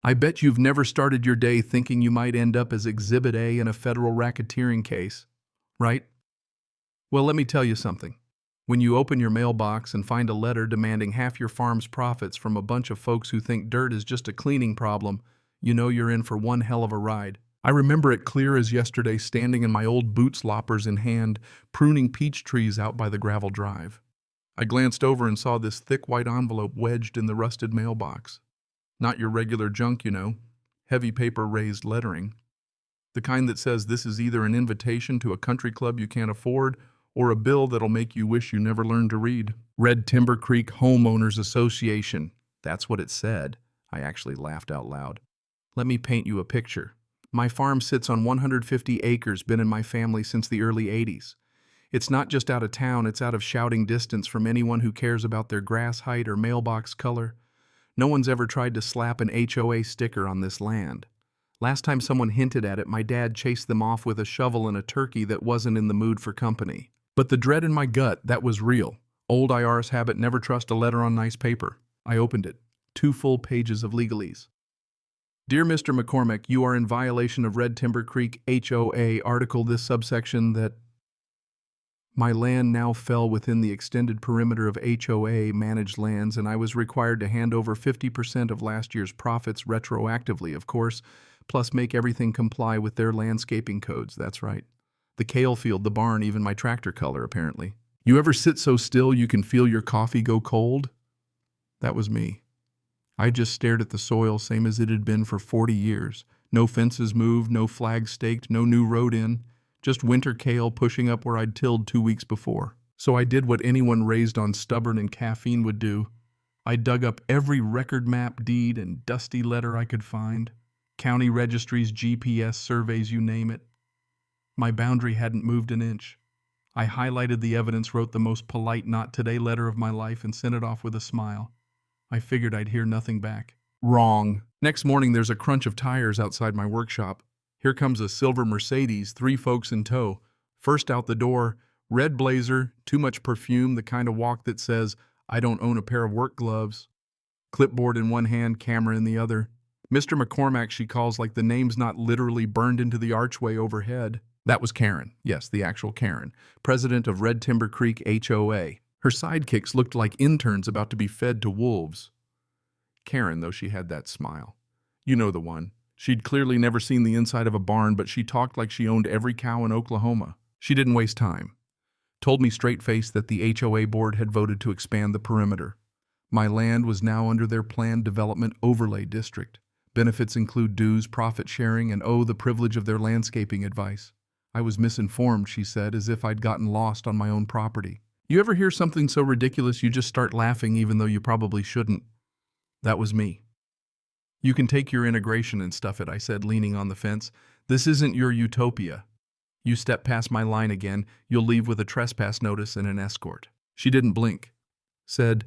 I bet you've never started your day thinking you might end up as Exhibit A in a federal racketeering case, right? Well, let me tell you something. When you open your mailbox and find a letter demanding half your farm's profits from a bunch of folks who think dirt is just a cleaning problem, you know you're in for one hell of a ride. I remember it clear as yesterday, standing in my old boots loppers in hand, pruning peach trees out by the gravel drive. I glanced over and saw this thick white envelope wedged in the rusted mailbox. Not your regular junk, you know. Heavy paper raised lettering. The kind that says this is either an invitation to a country club you can't afford or a bill that'll make you wish you never learned to read. Red Timber Creek Homeowners Association. That's what it said. I actually laughed out loud. Let me paint you a picture. My farm sits on 150 acres, been in my family since the early 80s. It's not just out of town, it's out of shouting distance from anyone who cares about their grass height or mailbox color. No one's ever tried to slap an HOA sticker on this land. Last time someone hinted at it, my dad chased them off with a shovel and a turkey that wasn't in the mood for company. But the dread in my gut, that was real. Old IR's habit, never trust a letter on nice paper. I opened it. 2 full pages of legalese. Dear Mr. McCormick, you are in violation of Red Timber Creek HOA article this subsection that my land now fell within the extended perimeter of HOA managed lands, and I was required to hand over 50% of last year's profits retroactively, of course, plus make everything comply with their landscaping codes. That's right. The kale field, the barn, even my tractor color, apparently. You ever sit so still you can feel your coffee go cold? That was me. I just stared at the soil, same as it had been for 40 years. No fences moved, no flags staked, no new road in. Just winter kale pushing up where I'd tilled 2 weeks before. So I did what anyone raised on stubborn and caffeine would do. I dug up every record map, deed, and dusty letter I could find. County registries, GPS surveys, you name it. My boundary hadn't moved an inch. I highlighted the evidence, wrote the most polite not today letter of my life, and sent it off with a smile. I figured I'd hear nothing back. Wrong. Next morning, there's a crunch of tires outside my workshop. Here comes a silver Mercedes, 3 folks in tow. First out the door, red blazer, too much perfume, the kind of walk that says, I don't own a pair of work gloves. Clipboard in one hand, camera in the other. Mr. McCormack, she calls, like the name's not literally burned into the archway overhead. That was Karen. Yes, the actual Karen, president of Red Timber Creek HOA. Her sidekicks looked like interns about to be fed to wolves. Karen, though, she had that smile. You know the one. She'd clearly never seen the inside of a barn, but she talked like she owned every cow in Oklahoma. She didn't waste time. Told me straight-faced that the HOA board had voted to expand the perimeter. My land was now under their planned development overlay district. Benefits include dues, profit sharing, and the privilege of their landscaping advice. I was misinformed, she said, as if I'd gotten lost on my own property. You ever hear something so ridiculous you just start laughing even though you probably shouldn't? That was me. You can take your integration and stuff it, I said, leaning on the fence. This isn't your utopia. You step past my line again, you'll leave with a trespass notice and an escort. She didn't blink. Said,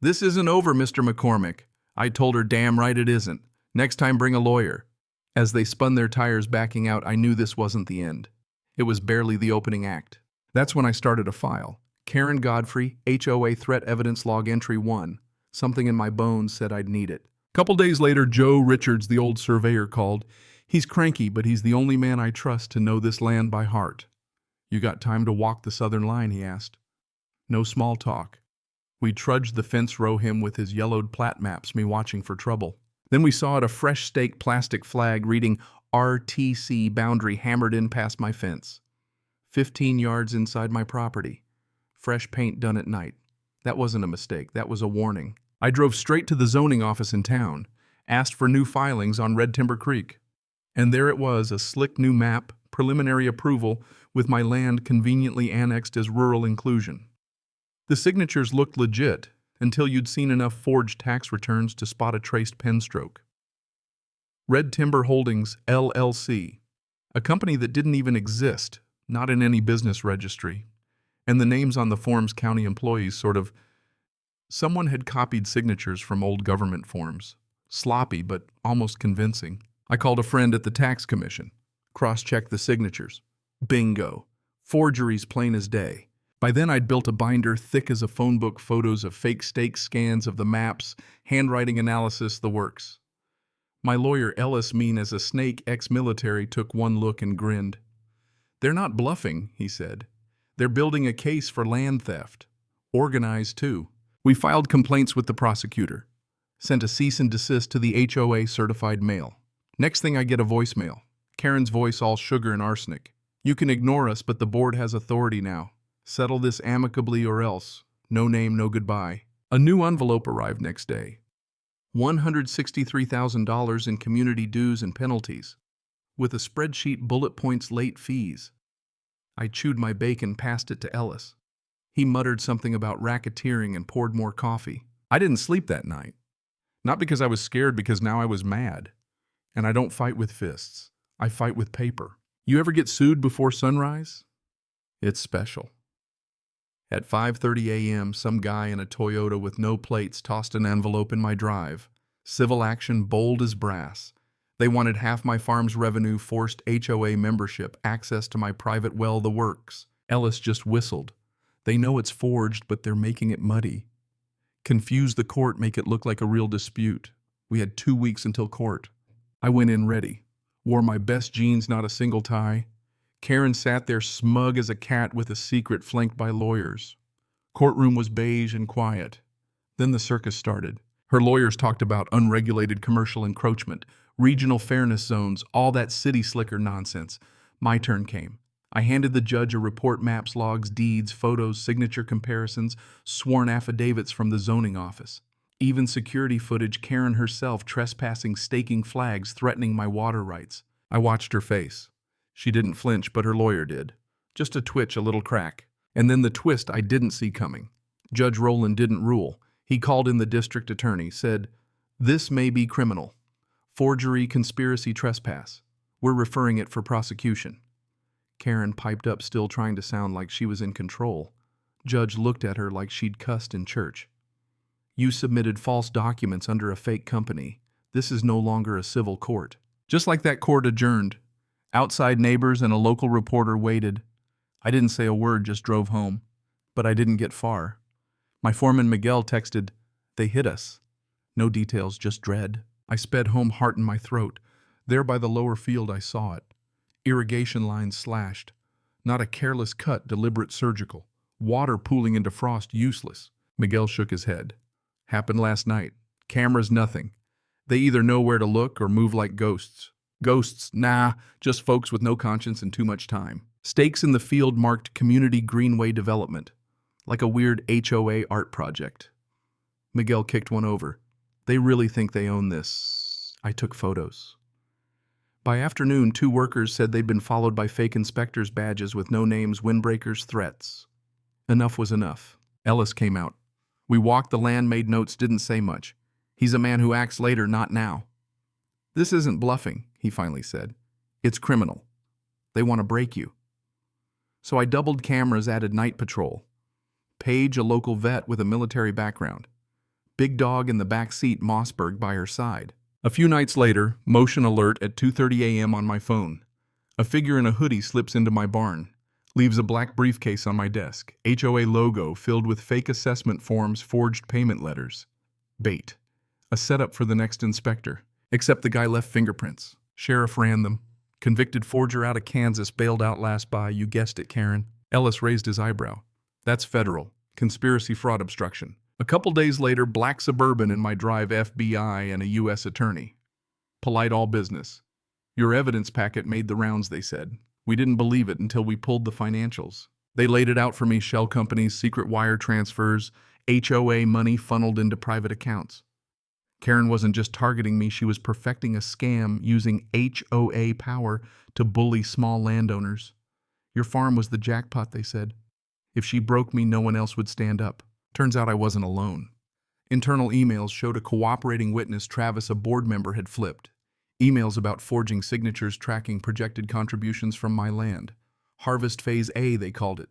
This isn't over, Mr. McCormick. I told her, damn right it isn't. Next time bring a lawyer. As they spun their tires backing out, I knew this wasn't the end. It was barely the opening act. That's when I started a file. Karen Godfrey, HOA Threat Evidence Log Entry 1. Something in my bones said I'd need it. Couple days later, Joe Richards, the old surveyor, called. He's cranky, but he's the only man I trust to know this land by heart. You got time to walk the southern line, he asked. No small talk. We trudged the fence row, him with his yellowed plat maps, me watching for trouble. Then we saw it, a fresh stake plastic flag reading RTC boundary hammered in past my fence. 15 yards inside my property. Fresh paint done at night. That wasn't a mistake, that was a warning. I drove straight to the zoning office in town, asked for new filings on Red Timber Creek. And there it was, a slick new map, preliminary approval, with my land conveniently annexed as rural inclusion. The signatures looked legit, until you'd seen enough forged tax returns to spot a traced pen stroke. Red Timber Holdings, LLC, a company that didn't even exist, not in any business registry. And the names on the form's county employees sort of... Someone had copied signatures from old government forms. Sloppy, but almost convincing. I called a friend at the tax commission. Cross-checked the signatures. Bingo. Forgeries plain as day. By then I'd built a binder thick as a phone book, photos of fake stake scans of the maps, handwriting analysis, the works. My lawyer Ellis, mean as a snake ex-military, took one look and grinned. "They're not bluffing," he said. "They're building a case for land theft. Organized, too." We filed complaints with the prosecutor. Sent a cease and desist to the HOA certified mail. Next thing I get a voicemail. Karen's voice all sugar and arsenic. "You can ignore us, but the board has authority now. Settle this amicably or else. No name, no goodbye." A new envelope arrived next day. $163,000 in community dues and penalties, with a spreadsheet bullet points late fees. I chewed my bacon, passed it to Ellis. He muttered something about racketeering and poured more coffee. I didn't sleep that night. Not because I was scared, because now I was mad. And I don't fight with fists. I fight with paper. You ever get sued before sunrise? It's special. At 5:30 a.m., some guy in a Toyota with no plates tossed an envelope in my drive. Civil action bold as brass. They wanted half my farm's revenue, forced HOA membership, access to my private well, the works. Ellis just whistled. They know it's forged, but they're making it muddy. Confuse the court, make it look like a real dispute. We had 2 weeks until court. I went in ready. Wore my best jeans, not a single tie. Karen sat there smug as a cat with a secret, flanked by lawyers. Courtroom was beige and quiet. Then the circus started. Her lawyers talked about unregulated commercial encroachment, regional fairness zones, all that city slicker nonsense. My turn came. I handed the judge a report, maps, logs, deeds, photos, signature comparisons, sworn affidavits from the zoning office. Even security footage, Karen herself trespassing, staking flags, threatening my water rights. I watched her face. She didn't flinch, but her lawyer did. Just a twitch, a little crack. And then the twist I didn't see coming. Judge Rowland didn't rule. He called in the district attorney, said, "This may be criminal. Forgery, conspiracy, trespass. We're referring it for prosecution." Karen piped up, still trying to sound like she was in control. Judge looked at her like she'd cussed in church. "You submitted false documents under a fake company. This is no longer a civil court." Just like that, court adjourned. Outside neighbors and a local reporter waited. I didn't say a word, just drove home. But I didn't get far. My foreman Miguel texted, "They hit us." No details, just dread. I sped home, heart in my throat. There by the lower field I saw it. Irrigation lines slashed. Not a careless cut, deliberate, surgical. Water pooling into frost, useless. Miguel shook his head. "Happened last night. Cameras, nothing. They either know where to look or move like ghosts." Ghosts, nah, just folks with no conscience and too much time. Stakes in the field marked community greenway development, like a weird HOA art project. Miguel kicked one over. "They really think they own this." I took photos. By afternoon, 2 workers said they'd been followed by fake inspectors' badges with no names, windbreakers, threats. Enough was enough. Ellis came out. We walked the land, made notes, didn't say much. He's a man who acts later, not now. "This isn't bluffing," he finally said. "It's criminal. They want to break you." So I doubled cameras, added night patrol. Paige, a local vet with a military background. Big Dog in the back seat, Mossberg by her side. A few nights later, motion alert at 2:30 a.m. on my phone. A figure in a hoodie slips into my barn, leaves a black briefcase on my desk, HOA logo filled with fake assessment forms, forged payment letters. Bait. A setup for the next inspector. Except the guy left fingerprints. Sheriff ran them. Convicted forger out of Kansas, bailed out last buy. You guessed it, Karen. Ellis raised his eyebrow. "That's federal. Conspiracy, fraud, obstruction." A couple days later, black Suburban in my drive, FBI and a U.S. attorney. Polite all business. "Your evidence packet made the rounds," they said. We didn't believe it until we pulled the financials. They laid it out for me, shell companies, secret wire transfers, HOA money funneled into private accounts. Karen wasn't just targeting me, she was perfecting a scam using HOA power to bully small landowners. Your farm was the jackpot, they said. If she broke me, no one else would stand up. Turns out I wasn't alone. Internal emails showed a cooperating witness, Travis, a board member, had flipped. Emails about forging signatures, tracking projected contributions from my land. Harvest Phase A, they called it.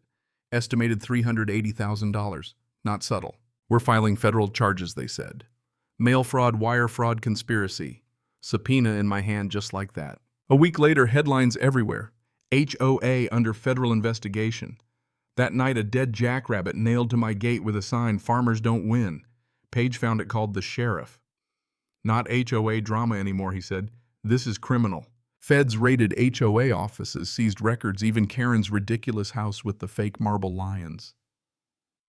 Estimated $380,000. Not subtle. We're filing federal charges, they said. Mail fraud, wire fraud, conspiracy. Subpoena in my hand just like that. A week later, headlines everywhere. HOA under federal investigation. That night, a dead jackrabbit nailed to my gate with a sign, "Farmers don't win." Paige found it, called the sheriff. Not HOA drama anymore, he said. This is criminal. Feds raided HOA offices, seized records, even Karen's ridiculous house with the fake marble lions.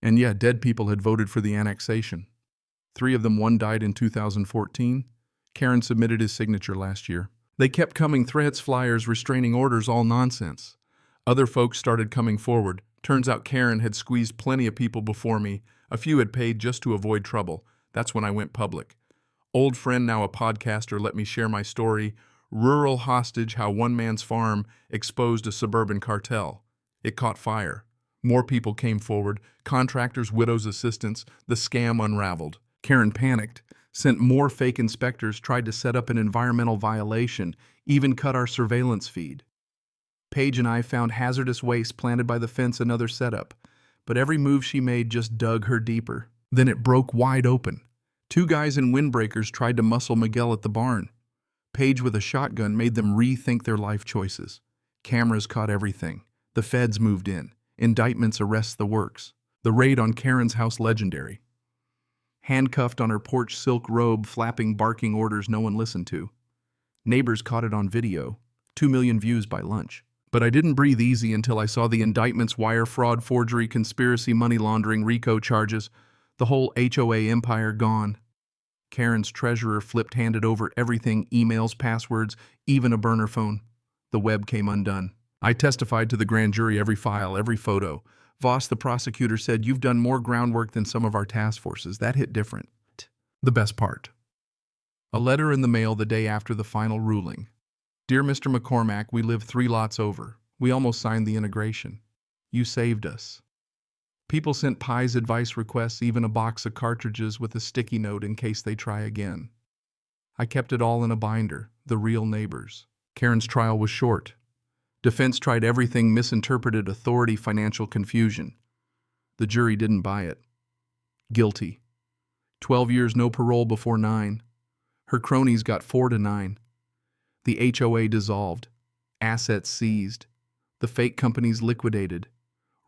And yeah, dead people had voted for the annexation. 3 of them, one died in 2014. Karen submitted his signature last year. They kept coming, threats, flyers, restraining orders, all nonsense. Other folks started coming forward. Turns out Karen had squeezed plenty of people before me. A few had paid just to avoid trouble. That's when I went public. Old friend, now a podcaster, let me share my story. Rural hostage, how one man's farm exposed a suburban cartel. It caught fire. More people came forward. Contractors, widows, assistants. The scam unraveled. Karen panicked, sent more fake inspectors, tried to set up an environmental violation, even cut our surveillance feed. Paige and I found hazardous waste planted by the fence, another setup. But every move she made just dug her deeper. Then it broke wide open. 2 guys in windbreakers tried to muscle Miguel at the barn. Paige with a shotgun made them rethink their life choices. Cameras caught everything. The feds moved in. Indictments, arrests, the works. The raid on Karen's house, legendary. Handcuffed on her porch, silk robe, flapping, barking orders no one listened to. Neighbors caught it on video. 2 million views by lunch. But I didn't breathe easy until I saw the indictments: wire fraud, forgery, conspiracy, money laundering, RICO charges. The whole HOA empire gone. Karen's treasurer flipped, handed over everything, emails, passwords, even a burner phone. The web came undone. I testified to the grand jury, every file, every photo. Voss, the prosecutor, said, "You've done more groundwork than some of our task forces." That hit different. The best part. A letter in the mail the day after the final ruling. "Dear Mr. McCormack, we live 3 lots over. We almost signed the integration. You saved us." People sent pies, advice requests, even a box of cartridges with a sticky note in case they try again. I kept it all in a binder, the real neighbors. Karen's trial was short. Defense tried everything, misinterpreted authority, financial confusion. The jury didn't buy it. Guilty. 12 years, no parole before 9. Her cronies got 4 to 9. The HOA dissolved. Assets seized. The fake companies liquidated.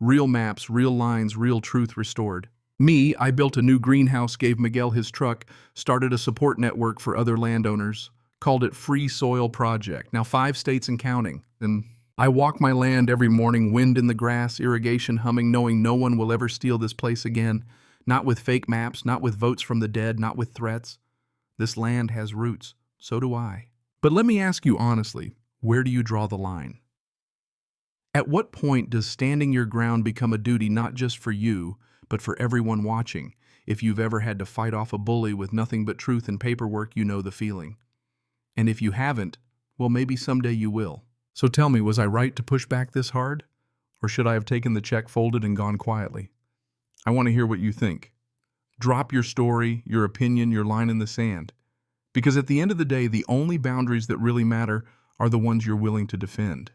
Real maps, real lines, real truth restored. Me, I built a new greenhouse, gave Miguel his truck, started a support network for other landowners, called it Free Soil Project. Now 5 states and counting. And I walk my land every morning, wind in the grass, irrigation humming, knowing no one will ever steal this place again. Not with fake maps, not with votes from the dead, not with threats. This land has roots. So do I. But let me ask you honestly, where do you draw the line? At what point does standing your ground become a duty not just for you, but for everyone watching? If you've ever had to fight off a bully with nothing but truth and paperwork, you know the feeling. And if you haven't, well, maybe someday you will. So tell me, was I right to push back this hard? Or should I have taken the check, folded, and gone quietly? I want to hear what you think. Drop your story, your opinion, your line in the sand. Because at the end of the day, the only boundaries that really matter are the ones you're willing to defend.